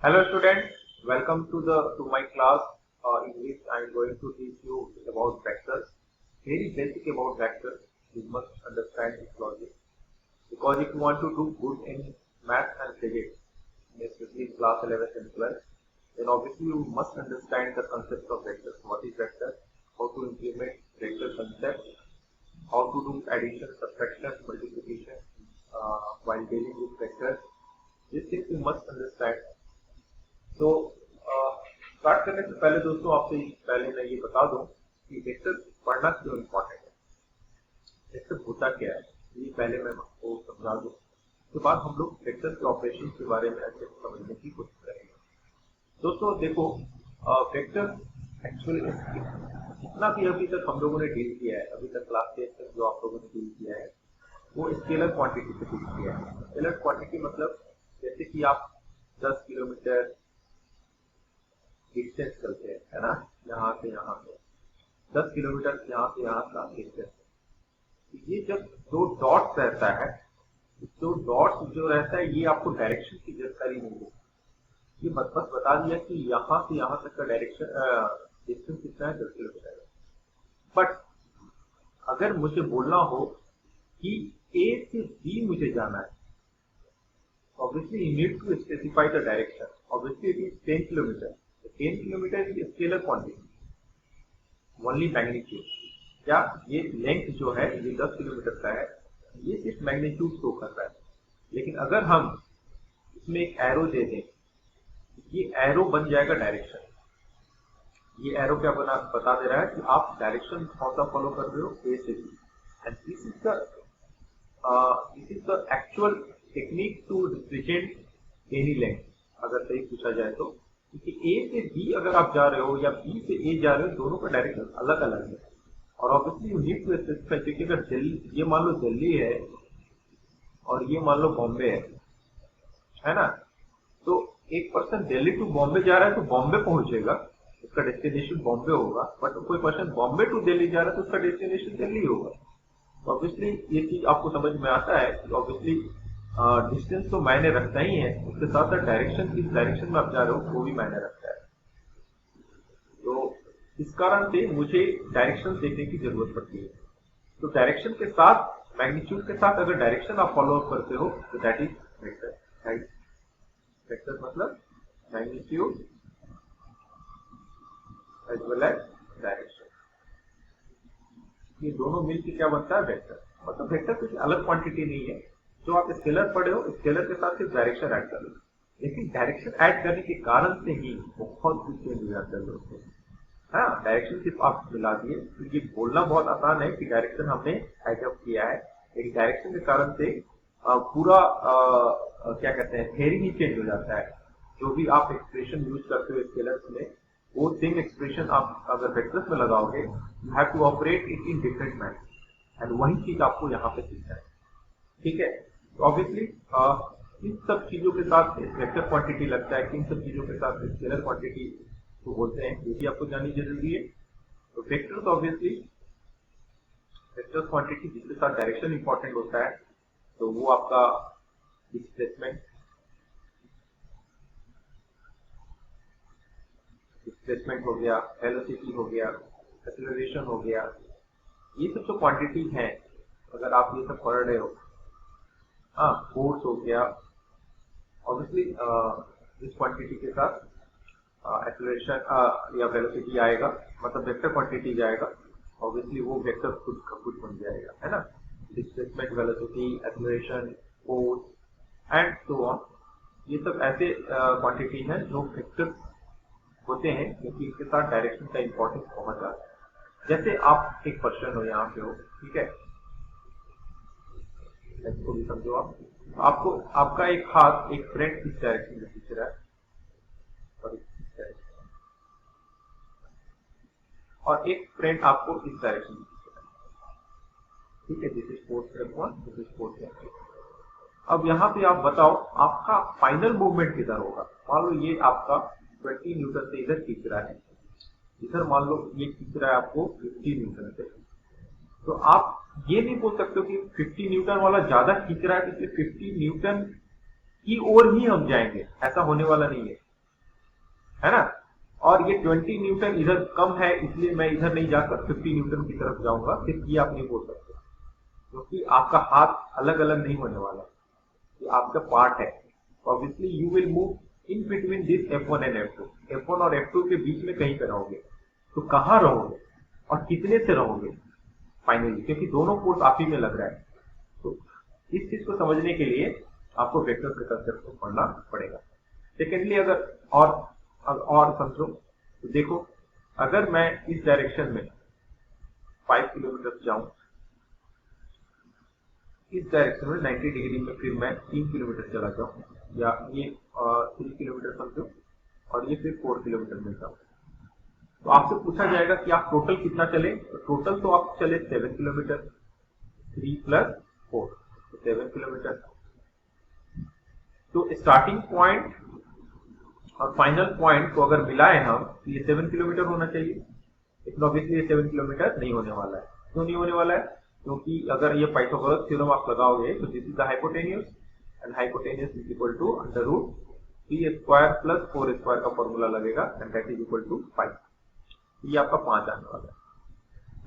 Hello students, welcome to my class in which I am going to teach you about vectors. Very basic about vectors. You must understand its logic because if you want to do good in math and physics, especially in class 11th and 12th, then obviously you must understand the concept of vectors. What is vector? How to implement vector concept? How to do addition, subtraction, multiplication while dealing with vectors. These things you must understand. तो start करने से पहले दोस्तों आपसे पहले मैं ये बता दूं कि वेक्टर पढ़ना क्यों इम्पोर्टेंट है, वेक्टर होता क्या है, ये पहले मैं आपको समझा दूं। उसके बाद हम लोग वेक्टर के ऑपरेशन के बारे में अच्छे से समझने की कोशिश करेंगे। दोस्तों देखो, वेक्टर एक्चुअली जितना भी अभी तक हम लोगों ने डील किया है, अभी तक क्लास 10 तक जो आप लोगों ने डील किया है वो स्केलर क्वांटिटी से डील किया है। स्केलर क्वांटिटी मतलब जैसे कि आप 10 किलोमीटर डिस्टेंस चलते हैं, है ना, यहाँ से यहाँ पे 10 किलोमीटर यहाँ से यहाँ का डिस्टेंस। ये जब दो डॉट्स रहता है, दो डॉट्स जो रहता है ये आपको डायरेक्शन की जानकारी नहीं देती। ये बस बता दिया कि यहाँ से यहाँ तक का डायरेक्शन डिस्टेंस कितना है, 10 किलोमीटर। बट अगर मुझे बोलना हो कि ए से बी मुझे जाना है, obviously you need to specify the direction. Obviously it is 10 kilometer. 10 kilometre की स्केलर क्वांटिटी, ओनली मैग्नीट्यूड। क्या ये लेंथ जो है ये 10 किलोमीटर का है, ये सिर्फ मैग्नीट्यूड शो कर रहा है। लेकिन अगर हम इसमें एक एरो दे दें, ये एरो बन जाएगा डायरेक्शन। ये एरो क्या बता दे रहा है कि आप डायरेक्शन कौन सा फॉलो कर रहे हो, ए से B. And this is the actual technique to represent any length, अगर सही पूछा जाए तो। क्योंकि ए से बी अगर आप जा रहे हो या बी से ए जा रहे हो, दोनों का डायरेक्शन अलग अलग है। और obviously you need to specify, क्योंकि अगर दिल्ली, ये मान लो दिल्ली है और ये मान लो बॉम्बे है ना, तो एक पर्सन दिल्ली टू बॉम्बे जा रहा है तो बॉम्बे पहुंचेगा, उसका डेस्टिनेशन बॉम्बे होगा। बट कोई पर्सन बॉम्बे टू दिल्ली जा रहा है तो उसका डेस्टिनेशन दिल्ली होगा। तो ऑब्वियसली ये चीज आपको समझ में आता है कि ऑब्वियसली डिस्टेंस तो मायने रखता ही है, उसके साथ साथ डायरेक्शन, किस डायरेक्शन में आप जा रहे हो वो भी मायने रखता है। तो इस कारण से मुझे डायरेक्शन देखने की जरूरत पड़ती है। तो डायरेक्शन के साथ, मैग्नीट्यूड के साथ अगर डायरेक्शन आप फॉलो अप करते हो तो that is vector. Right, vector मतलब magnitude as well as direction, ये दोनों मिलकर क्या बनता है, वेक्टर। मतलब वेक्टर कुछ अलग क्वांटिटी नहीं है। जो आप स्केलर पढ़े हो, स्केलर के साथ सिर्फ डायरेक्शन ऐड कर लो, लेकिन डायरेक्शन ऐड करने के कारण से ही बहुत कुछ चेंज हो जाता है दोस्तों। हाँ, डायरेक्शन सिर्फ आप मिला दिए, क्योंकि बोलना बहुत आसान है कि डायरेक्शन हमने एडअप किया है, लेकिन डायरेक्शन के कारण से पूरा क्या कहते हैं, थ्योरी ही चेंज हो जाता है। जो भी आप एक्सप्रेशन यूज करते हो स्केलर्स में, वो सेम एक्सप्रेशन आप अगर वेक्टर्स में लगाओगे, you have to operate it in different manner. And वही चीज आपको यहाँ पे सीखना है, ठीक है। तो ऑब्वियसली इन सब चीजों के साथ वेक्टर क्वांटिटी लगता है कि इन सब चीजों के साथ स्केलर क्वांटिटी तो बोलते हैं, ये भी आपको जाननी जरूरी है। तो वेक्टर तो ऑब्वियसली वेक्टर क्वांटिटी जिसके साथ डायरेक्शन इंपॉर्टेंट होता है, तो वो आपका डिस्प्लेसमेंट हो गया, वेलोसिटी हो गया, एक्सेलरेशन हो गया, ये सब जो क्वांटिटी हैं, अगर आप ये सब पढ़ रहे हो, हाँ, फोर्स हो गया, ऑब्वियसली इस क्वांटिटी के साथ एक्सेलरेशन या वेलोसिटी आएगा, मतलब वेक्टर क्वांटिटी जाएगा, ऑब्वियसली वो वेक्टर खुद का खुद बन जाएगा, है ना। Displacement, velocity, acceleration, force and so on, ये सब ऐसे क्वांटिटी हैं जो वेक्टर होते हैं, क्योंकि इसके साथ डायरेक्शन का इंपॉर्टेंस बहुत ज्यादा है। जैसे आप एक पर्सन हो, यहाँ पे हो, ठीक है, इसको भी समझो आप, आपको आपका एक हाथ एक फ्रेंड किस डायरेक्शन में खींच रहा है और एक फ्रेंड आपको इस डायरेक्शन में खींच रहा है, ठीक है। This is force step 1, this is force step 2। अब यहाँ पे आप बताओ आपका फाइनल मूवमेंट किधर होगा। मान लो ये आपका 20 न्यूटन से इधर खींच रहा है, इधर मान लो ये खींच रहा है आपको 50 न्यूटन से, तो आप ये नहीं बोल सकते हो कि 50 न्यूटन वाला ज्यादा खींच रहा है, इसलिए 50 न्यूटन की ओर ही हम जाएंगे, ऐसा होने वाला नहीं है। है ना। और ये 20 न्यूटन इधर कम है, इसलिए मैं इधर नहीं जाकर 50 न्यूटन की तरफ जाऊंगा, सिर्फ ये आप नहीं बोल सकते, क्योंकि आपका हाथ अलग अलग नहीं होने वाला, ये आपका पार्ट है। Obviously you will move in between this F1 and F2, F1 और F2 के बीच में कहीं पे रहोगे, तो कहाँ रहोगे और कितने से रहोगे फाइनली, क्योंकि दोनों फोर्स आप ही में लग रहा है। तो इस चीज को समझने के लिए आपको वेक्टर के कंसेप्ट को पढ़ना पड़ेगा। सेकेंडली अगर और समझो तो देखो, अगर मैं इस डायरेक्शन में 5 किलोमीटर जाऊं, इस डायरेक्शन में 90 डिग्री में फिर मैं 3 किलोमीटर चला जाऊं, या ये 3 किलोमीटर समझो, और ये फिर 4 किलोमीटर में जाऊं, तो आपसे पूछा जाएगा कि आप टोटल कितना चले। तो टोटल तो आप चले 7 किलोमीटर, 3 + 4 तो 7 किलोमीटर। तो स्टार्टिंग पॉइंट और फाइनल पॉइंट को अगर मिलाएं हम, तो ये 7 किलोमीटर होना चाहिए, लेकिन ऑब्वियसली ये 7 किलोमीटर नहीं होने वाला है। क्यों नहीं होने वाला है? क्योंकि अगर ये पाइथागोरस थ्योरम आप लगाओगे तो this is the hypotenuse, and hypotenuse is equal to √3² + 4² का फॉर्मूला लगेगा, and that is equal to 5। ये आपका 5 आने वाला है,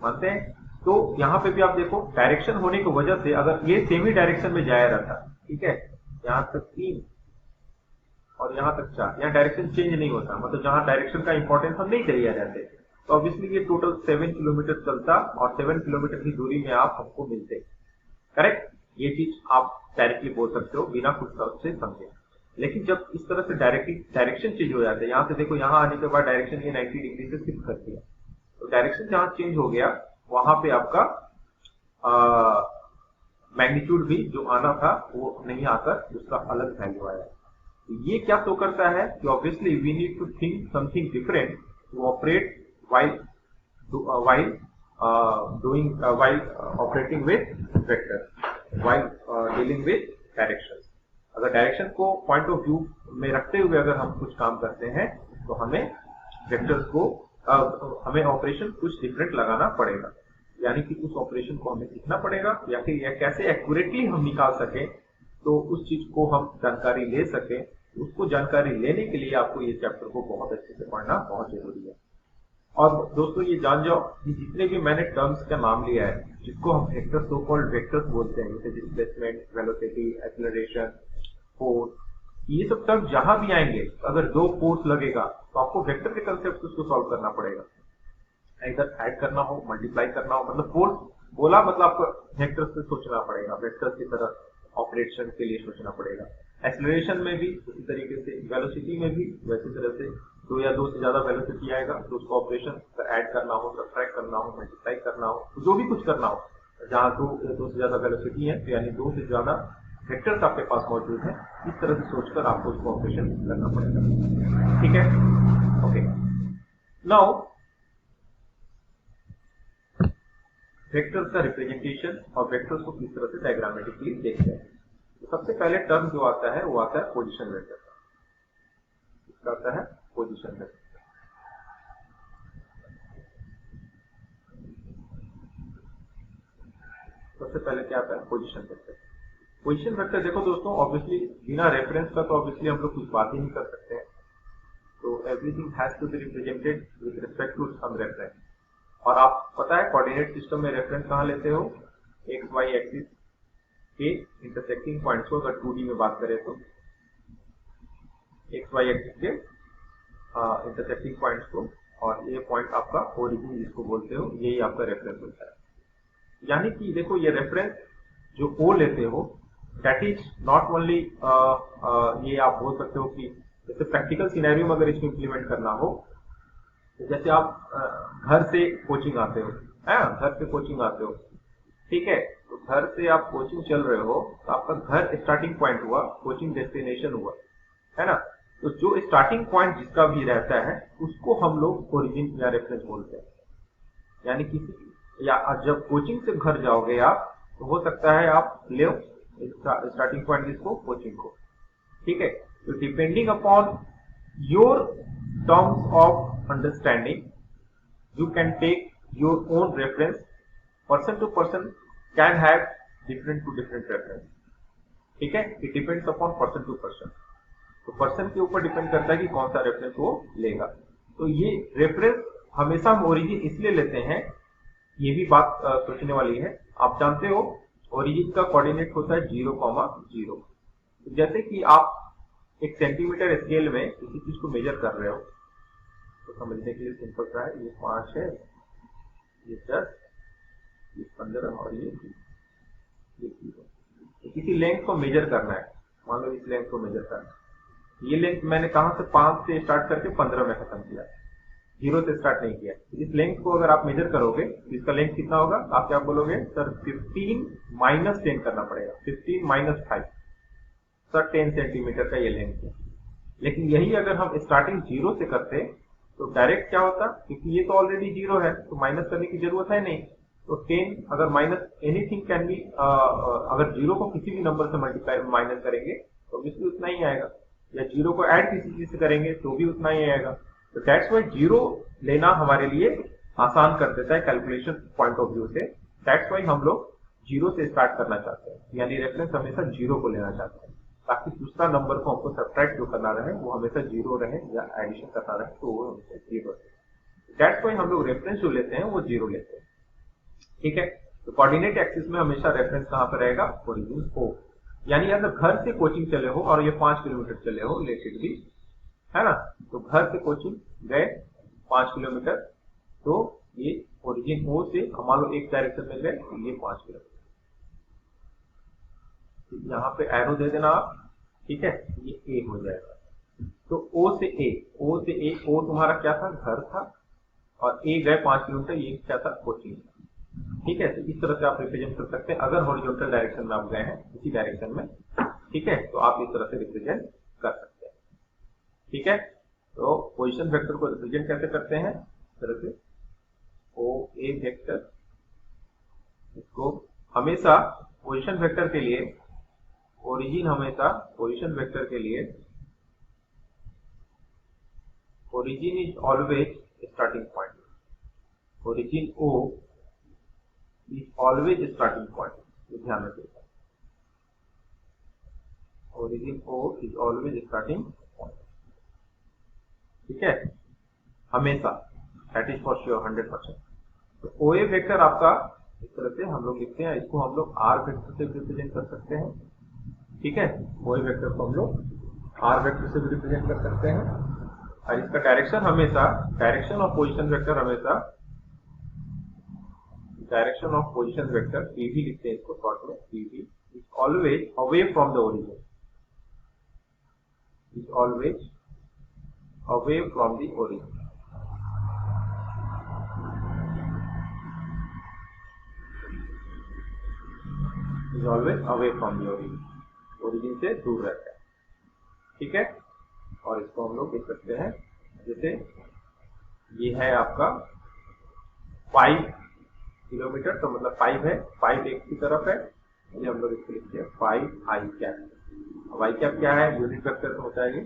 मानते हैं। तो यहाँ पे भी आप देखो, डायरेक्शन होने की वजह से अगर ये सेम ही डायरेक्शन में जाया रहता, ठीक है, यहाँ तक 3 और यहाँ तक 4, यहाँ डायरेक्शन चेंज नहीं होता, मतलब जहाँ डायरेक्शन का इंपॉर्टेंस हम नहीं दिया रहते, तो ऑब्वियसली ये टोटल 7 किलोमीटर चलता और 7 किलोमीटर की दूरी में आप हमको मिलते। करेक्ट, ये चीज आप डायरेक्टली बोल सकते हो बिना कुछ शब्द से समझे। लेकिन जब इस तरह से डायरेक्टली डायरेक्शन चेंज हो जाता है, यहाँ से देखो, यहाँ आने के बाद डायरेक्शन ये 90 डिग्री से शिफ्ट करती है, तो डायरेक्शन जहाँ चेंज हो गया वहां पे आपका मैग्नीट्यूड भी जो आना था वो नहीं आकर उसका अलग वैल्यू आया। ये क्या शो करता है कि obviously we need to think something different to operate while operating with vector, while dealing with directions। अगर डायरेक्शन को पॉइंट ऑफ व्यू में रखते हुए अगर हम कुछ काम करते हैं तो हमें वेक्टर्स को हमें ऑपरेशन कुछ डिफरेंट लगाना पड़ेगा, यानी कि उस ऑपरेशन को हमें सीखना पड़ेगा, या फिर यह कैसे एक्यूरेटली हम निकाल सकें, तो उस चीज को हम जानकारी ले सकें। उसको जानकारी लेने के लिए आपको ये चैप्टर को बहुत अच्छे से पढ़ना बहुत जरूरी है। और दोस्तों ये जान जाओ कि जितने भी मैंने टर्म्स का नाम लिया है, जिसको हम वेक्टर, सो कॉल्ड वेक्टर्स बोलते हैं, जैसे डिस्प्लेसमेंट, वेलोसिटी, एक्सेलरेशन, फोर्स, ये सब टर्म जहां भी आएंगे, अगर 2 फोर्स लगेगा तो आपको वेक्टर के कंसेप्ट उसको सॉल्व करना पड़ेगा। इधर ऐड करना हो, मल्टीप्लाई करना हो, मतलब फोर्स बोला मतलब आपको वेक्टर से सोचना पड़ेगा, वेक्टर की तरह ऑपरेशन के लिए सोचना पड़ेगा। एक्सेलरेशन में भी उसी तरीके से, वेलोसिटी में भी वैसी तरह से, 2 या 2 से ज्यादा वेलोसिटी आएगा तो उसको ऑपरेशन ऐड करना हो, सब्ट्रैक्ट करना हो, मल्टीप्लाई करना हो, तो जो भी कुछ करना हो, जहां 2 से ज्यादा वेलोसिटी है तो यानी 2 से ज्यादा वेक्टर्स आपके पास मौजूद है, इस तरह से सोचकर आपको उसको ऑपरेशन करना पड़ेगा। ठीक है, ओके। नाउ वेक्टर्स का रिप्रेजेंटेशन और वेक्टर्स को किस तरह से डायग्रामेटिकली देखते हैं। तो सबसे पहले टर्म जो आता है वो आता है पोजीशन वेक्टर का। इसका आता है पोजीशन वेक्टर। सबसे पहले क्या आता है? Position vector. पोजीशन वेक्टर देखो दोस्तों, ऑब्वियसली बिना रेफरेंस का तो ऑब्वियसली हम लोग कुछ बात ही नहीं कर सकते हैं, तो everything has to be represented with respect to some reference. और आप पता है कोऑर्डिनेट सिस्टम में रेफरेंस कहाँ लेते हो? एक्स वाई एक्सिस के इंटरसेक्टिंग पॉइंट्स को, अगर 2D में बात करें तो एक्स वाई एक्सिस के इंटरसेक्टिंग पॉइंट्स को, और ये पॉइंट आपका ओरिजिन जिसको बोलते हो, यही आपका रेफरेंस होता है। यानी कि देखो ये रेफरेंस जो ओ लेते हो, दैट इज नॉट ओनली, ये आप बोल सकते हो कि जैसे प्रैक्टिकल सिनेरियो में अगर इसको इम्प्लीमेंट करना हो, तो जैसे आप घर से कोचिंग आते हो, है घर से कोचिंग आते हो, ठीक है, तो घर से आप कोचिंग चल रहे हो, तो आपका घर स्टार्टिंग पॉइंट हुआ, कोचिंग डेस्टिनेशन हुआ, है ना। तो जो स्टार्टिंग पॉइंट जिसका भी रहता है उसको हम लोग ओरिजिन या रेफरेंस बोलते हैं। यानी किसी, या जब कोचिंग से घर जाओगे आप, तो हो सकता है आप ले स्टार्टिंग पॉइंट जिसको, कोचिंग को, ठीक है। तो depending upon your terms of understanding, you can take your own reference. Person to person can have different to different reference, ठीक है, it depends upon person to person। तो पर्सन के ऊपर डिपेंड करता है कि कौन सा रेफरेंस वो लेगा। तो ये रेफरेंस हमेशा हम ओरिजिन इसलिए लेते हैं, ये भी बात सोचने वाली है। आप जानते हो ओरिजिन का कोऑर्डिनेट होता है 0,0। तो जैसे कि आप एक सेंटीमीटर स्केल में किसी चीज को मेजर कर रहे हो, तो समझने के लिए सिंपल सा है, ये 5 है, ये 10, ये 15 और ये 0। तो किसी लेंथ को मेजर करना है, मान लो इस लेंथ को मेजर करना है। ये लेंथ मैंने कहां से 5 से स्टार्ट करके 15 में खत्म किया, 0 से स्टार्ट नहीं किया। इस लेंथ को अगर आप मेजर करोगे तो इसका लेंथ कितना होगा, आप क्या बोलोगे सर 15 माइनस 10 करना पड़ेगा, 15 माइनस 5, सर 10 सेंटीमीटर का ये लेंथ है। लेकिन यही अगर हम स्टार्टिंग 0 से करते तो डायरेक्ट क्या होता, क्योंकि ये तो ऑलरेडी 0 है तो माइनस करने की जरूरत है नहीं। तो 10 अगर माइनस एनीथिंग कैन बी, अगर 0 को किसी भी नंबर से मल्टीप्लाई माइनस करेंगे तो ऑब्वियसली उतना ही आएगा, या 0 को ऐड किसी चीज से करेंगे तो भी उतना ही आएगा। तो दैट्स वाई 0 लेना हमारे लिए आसान कर देता है कैलकुलेशन पॉइंट ऑफ व्यू से। दैट्स वाई हम लोग 0 से स्टार्ट करना चाहते हैं, यानी रेफरेंस हमेशा 0 को लेना चाहते हैं, ताकि दूसरा नंबर को हमको सब्ट्रैक्ट जो करना रहे वो हमेशा 0 रहे, या एडिशन करना रहे तो वो हमेशा 0 रहे। दैट्स वाई हम लोग रेफरेंस जो लेते हैं वो 0 लेते हैं। ठीक है, तो कोऑर्डिनेट एक्सिस में हमेशा रेफरेंस कहां पर रहेगा, ओरिजिन O। यानी अगर घर से कोचिंग चले हो और ये 5 किलोमीटर चले हो लेटेड भी, है ना, तो घर से कोचिंग गए 5 किलोमीटर, तो ये ओरिजिन O से मान लो एक डायरेक्शन में गए तो ये 5 किलोमीटर, यहाँ पे एरो दे देना आप, ठीक है, ये A हो जाएगा। तो O से A, O तुम्हारा क्या था, घर था, और A गए 5 किलोमीटर, ये क्या था, कोचिंग। ठीक है, तो इस तरह से आप रिप्रेजेंट कर सकते हैं अगर हॉरिजॉन्टल डायरेक्शन में आप गए हैं इसी डायरेक्शन में। ठीक है, तो आप इस तरह से रिप्रेजेंट कर सकते हैं। ठीक है, तो पोजीशन वेक्टर को रिप्रेजेंट कैसे करते हैं, इस तरह से OA वेक्टर, इसको हमेशा पोजीशन वेक्टर के लिए ओरिजिन हमेशा पोजीशन वेक्टर के लिए origin is always starting point, origin O is always starting point, ये ध्यान रखिएगा, origin O is always starting point. ठीक है, हमेशा, दैट इज फॉर श्योर 100%। तो OA वेक्टर आपका इस तरह से हम लोग लिखते हैं, इसको हम लोग R वेक्टर से रिप्रेजेंट कर सकते हैं। ठीक है, OA वेक्टर को हम लोग R वेक्टर से भी रिप्रेजेंट कर सकते हैं, और इसका डायरेक्शन हमेशा, डायरेक्शन ऑफ पोजीशन वेक्टर हमेशा, direction of position vector PV लिखते हैं इसको शॉर्ट में, PV is always away from the origin, is always away from the origin, is always away from the origin, origin से दूर रहता है। ठीक है, और इसको हम लोग लिख सकते हैं, जैसे ये है आपका 5 किलोमीटर, तो मतलब 5 है, 5 एक की तरफ है, ये हम लोग इसको लिखते हैं 5 I कैप। अब I कैप क्या है, यूनिट वेक्टर होता है ये,